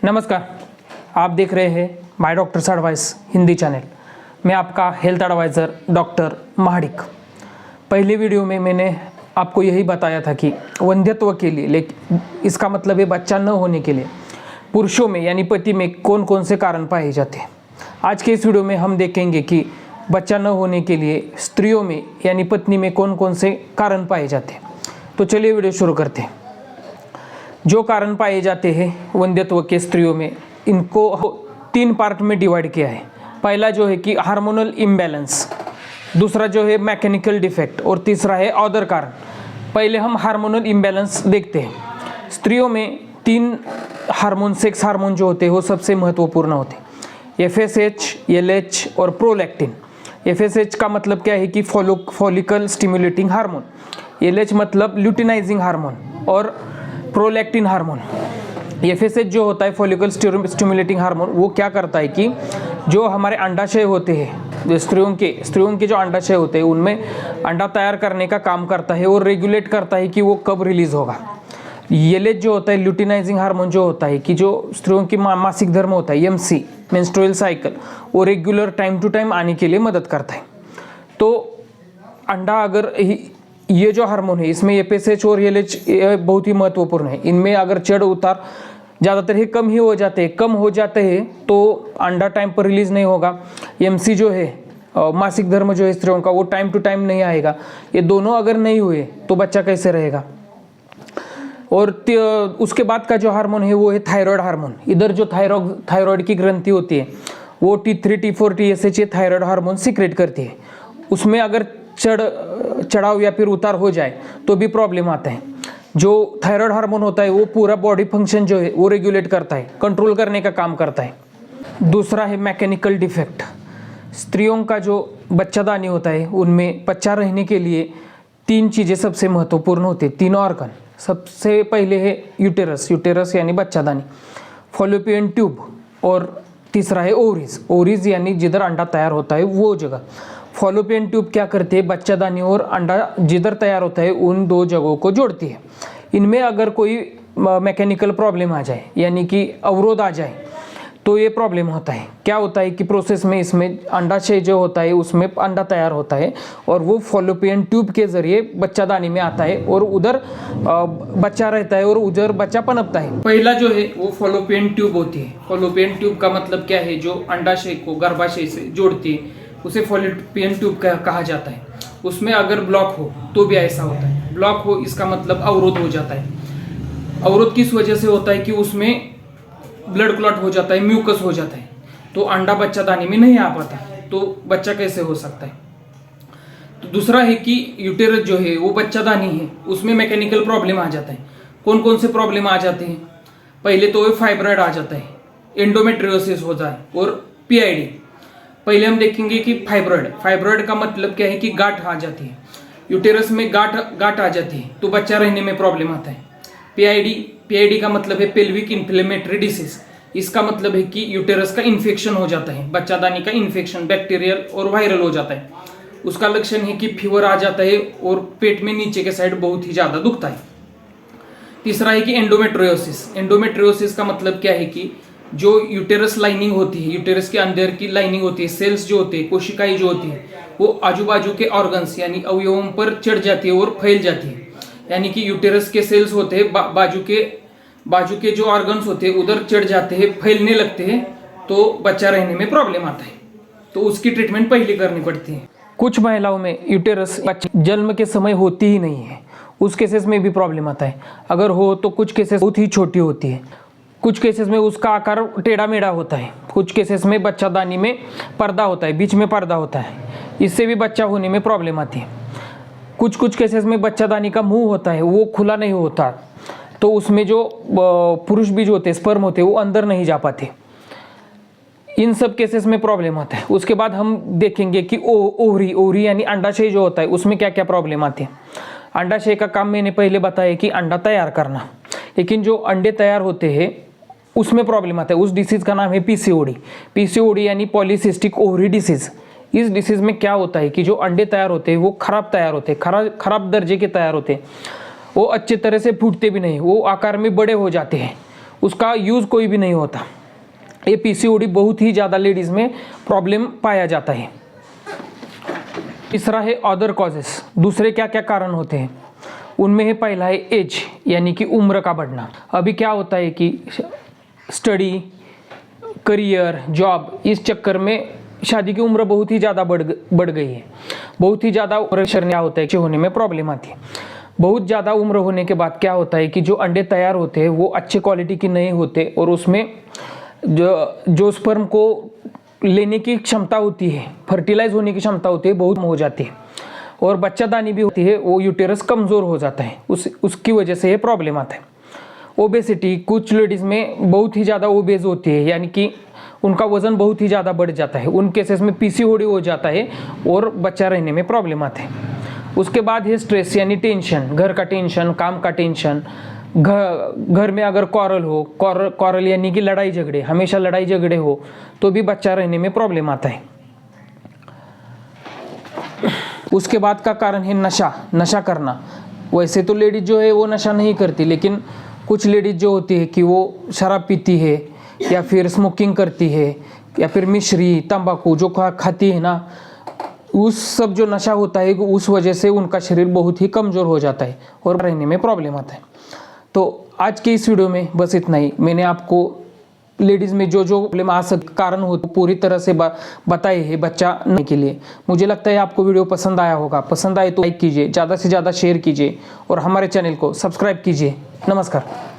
नमस्कार, आप देख रहे हैं my doctors advice Hindi channel. मैं आपका हेल्थ एडवाइज़र डॉक्टर महाडिक। पहले वीडियो में मैंने आपको यही बताया था कि वंध्यत्व के लिए, लेकिन इसका मतलब है बच्चा न होने के लिए पुरुषों में यानी पति में कौन कौन से कारण पाए जाते हैं। आज के इस वीडियो में हम देखेंगे कि बच्चा न होने के लिए स्त्रियों में यानी पत्नी में कौन कौन से कारण पाए जाते हैं। तो चलिए वीडियो शुरू करते हैं। जो कारण पाए जाते हैं वंध्यत्व के स्त्रियों में, इनको 3 पार्ट में डिवाइड किया है। पहला जो है कि हार्मोनल इम्बैलेंस, दूसरा जो है मैकेनिकल डिफेक्ट और तीसरा है अदर कारण। पहले हम हार्मोनल इम्बैलेंस देखते हैं। स्त्रियों में 3 हार्मोन, सेक्स हार्मोन जो होते हैं वो सबसे महत्वपूर्ण होते हैं, FSH, LH और प्रोलैक्टिन। FSH का मतलब क्या है कि फॉलिकल स्टिमुलेटिंग हार्मोन, LH मतलब ल्यूटिनाइजिंग हार्मोन और प्रोलैक्टिन हार्मोन। FSH जो होता है फॉलिकल स्टिमुलेटिंग हार्मोन, वो क्या करता है कि जो हमारे अंडाशय होते हैं, जो स्त्रियों के जो अंडाशय होते हैं उनमें अंडा तैयार करने का काम करता है और रेगुलेट करता है कि वो कब रिलीज होगा। LH जो होता है ल्यूटिनाइजिंग हार्मोन, जो होता है कि जो स्त्रियों की मासिक धर्म होता है MC मेंस्ट्रुअल साइकिल, वो रेगुलर टाइम टू टाइम आने के लिए मदद करता है। तो अंडा अगर ये जो हार्मोन है इसमें FSH और LH बहुत ही महत्वपूर्ण है। इनमें अगर चढ़ उतार ज़्यादातर ही कम हो जाते हैं तो अंडा टाइम पर रिलीज नहीं होगा। MC जो है मासिक धर्म जो है स्त्रियों का, वो टाइम टू टाइम नहीं आएगा। ये दोनों अगर नहीं हुए तो बच्चा कैसे रहेगा। और उसके बाद का जो हार्मोन है वो है थायराइड हार्मोन। इधर जो थायराइड की ग्रंथि होती है वो T3, T4, TSH ये थायराइड हार्मोन सीक्रेट करती है। उसमें अगर चढ़ाव या फिर उतार हो जाए तो भी प्रॉब्लम आता है। जो थायराइड हार्मोन होता है वो पूरा बॉडी फंक्शन जो है वो रेगुलेट करता है, कंट्रोल करने का काम करता है। दूसरा है मैकेनिकल डिफेक्ट। स्त्रियों का जो बच्चादानी होता है उनमें बच्चा रहने के लिए 3 चीज़ें सबसे महत्वपूर्ण होती है, 3 ऑर्गन। सबसे पहले है यूटेरस यानी बच्चादानी, फॉलोपियन ट्यूब और तीसरा है ओवरीज यानी जिधर अंडा तैयार होता है वो जगह। फॉलोपियन ट्यूब क्या करती है, बच्चादानी और अंडा जिधर तैयार होता है उन 2 जगहों को जोड़ती है। इनमें अगर कोई मैकेनिकल प्रॉब्लम आ जाए यानी कि अवरोध आ जाए तो ये प्रॉब्लम होता है। क्या होता है कि प्रोसेस में इसमें अंडाशय जो होता है उसमें अंडा तैयार होता है और वो फॉलोपियन ट्यूब के जरिए बच्चादानी में आता है और उधर बच्चा रहता है और उधर बच्चा पनपता है। पहला जो है वो फॉलोपियन ट्यूब होती है। फॉलोपियन ट्यूब का मतलब क्या है, जो अंडाशय को गर्भाशय से जोड़ती है उसे फॉलोपियन ट्यूब कहा जाता है। उसमें अगर ब्लॉक हो तो भी ऐसा होता है। ब्लॉक हो इसका मतलब अवरोध हो जाता है। अवरोध किस वजह से होता है कि उसमें ब्लड क्लॉट हो जाता है, म्यूकस हो जाता है, तो अंडा बच्चादानी में नहीं आ पाता, तो बच्चा कैसे हो सकता है। तो दूसरा है कि यूटेरस जो है वो बच्चादानी है, उसमें मैकेनिकल प्रॉब्लम आ जाता है। कौन कौन से प्रॉब्लम आ जाते हैं, पहले तो फाइब्रॉइड आ जाता है, एंडोमेट्रियोसिस होता है और PID। पहले हम देखेंगे कि फाइब्रॉइड का मतलब क्या है कि गांठ आ जाती है, यूटेरस में गांठ आ जाती है तो बच्चा रहने में प्रॉब्लम आता है। PID का मतलब है पेल्विक इन्फ्लेमेटरी डिसीज। इसका मतलब है कि यूटेरस का इन्फेक्शन हो जाता है, बच्चादानी का इन्फेक्शन बैक्टीरियल और वायरल हो जाता है। उसका लक्षण है कि फीवर आ जाता है और पेट में नीचे के साइड बहुत ही ज्यादा दुखता है। तीसरा है कि एंडोमेट्रियोसिस का मतलब क्या है कि जो यूटेरस लाइनिंग होती है, यूटेरस के अंदर की लाइनिंग होती है, सेल्स जो होते हैं, कोशिकाएं जो होती है, वो आजू बाजू के ऑर्गन्स यानी अवयवों पर चढ़ जाती है और फैल जाती है। यानी कि यूटेरस के सेल्स होते हैं, बाजू के जो ऑर्गन्स होते हैं उधर चढ़ जाते हैं, फैलने लगते हैं, तो बच्चा रहने में प्रॉब्लम आता है। तो उसकी ट्रीटमेंट पहले करनी पड़ती है। कुछ महिलाओं में यूटेरस जन्म के समय होती ही नहीं है, उस केसेस में भी प्रॉब्लम आता है। अगर हो तो कुछ केसेस बहुत ही छोटी होती है, कुछ केसेस में उसका आकार टेढ़ा मेढ़ा होता है, कुछ केसेस में बच्चादानी में पर्दा होता है, बीच में पर्दा होता है, इससे भी बच्चा होने में प्रॉब्लम आती है। कुछ केसेस में बच्चादानी का मुंह होता है वो खुला नहीं होता, तो उसमें जो पुरुष बीज होते हैं, स्पर्म होते हैं, वो अंदर नहीं जा पाते। इन सब केसेस में प्रॉब्लम आता है। उसके बाद हम देखेंगे कि ओवरी यानी अंडाशय जो होता है उसमें क्या क्या प्रॉब्लम आती है। अंडाशय का काम मैंने पहले बताया कि अंडा तैयार करना, लेकिन जो अंडे तैयार होते हैं उसमें प्रॉब्लम आता है। उस डिसीज का नाम है PCOD यानी पॉलीसिस्टिक ओवरी डिसीज। इस डिसीज में क्या होता है कि जो अंडे तैयार होते हैं वो खराब तैयार होते हैं, खराब दर्जे के तैयार होते हैं, वो अच्छे तरह से फूटते भी नहीं, वो आकार में बड़े हो जाते हैं उसका यूज़ कोई भी नहीं होता। ये पीसीओडी बहुत ही ज़्यादा लेडीज़ में प्रॉब्लम पाया जाता है। तीसरा है अदर कॉजेस, दूसरे क्या क्या कारण होते हैं। उनमें है पहला है एज, यानी कि उम्र का बढ़ना। अभी क्या होता है कि स्टडी, करियर, जॉब, इस चक्कर में शादी की उम्र बहुत ही ज़्यादा बढ़ गई है। बहुत ही ज़्यादा उम्र क्या होता है कि होने में प्रॉब्लम आती है। बहुत ज़्यादा उम्र होने के बाद क्या होता है कि जो अंडे तैयार होते हैं वो अच्छे क्वालिटी के नहीं होते, और उसमें जो स्पर्म को लेने की क्षमता होती है, फर्टिलाइज होने की क्षमता होती है, बहुत हो जाती है, और बच्चादानी भी होती है, वो यूटेरस कमज़ोर हो जाता है। उसकी वजह से ये प्रॉब्लम आता है। ओबेसिटी, कुछ लेडीज़ में बहुत ही ज़्यादा ओबेज होती है, यानी कि उनका वज़न बहुत ही ज़्यादा बढ़ जाता है। उन केसेस में पीसीओडी हो जाता है और बच्चा रहने में प्रॉब्लम आते हैं। उसके बाद है स्ट्रेस, यानी टेंशन, घर का टेंशन, काम का टेंशन। घर में अगर क्वारल यानी कि लड़ाई झगड़े, हमेशा लड़ाई झगड़े हो तो भी बच्चा रहने में प्रॉब्लम आता है। उसके बाद का कारण है नशा करना। वैसे तो लेडीज जो है वो नशा नहीं करती, लेकिन कुछ लेडीज जो होती है कि वो शराब पीती है, या फिर स्मोकिंग करती है, या फिर मिश्री, तंबाकू जो खाती है ना, उस सब जो नशा होता है उस वजह से उनका शरीर बहुत ही कमज़ोर हो जाता है और रहने में प्रॉब्लम आता है। तो आज के इस वीडियो में बस इतना ही। मैंने आपको लेडीज़ में जो प्रॉब्लम आ सकते कारण हो पूरी तरह से बताए है बच्चा नहीं के लिए। मुझे लगता है आपको वीडियो पसंद आया होगा। पसंद आए तो लाइक कीजिए, ज़्यादा से ज़्यादा शेयर कीजिए और हमारे चैनल को सब्सक्राइब कीजिए। नमस्कार।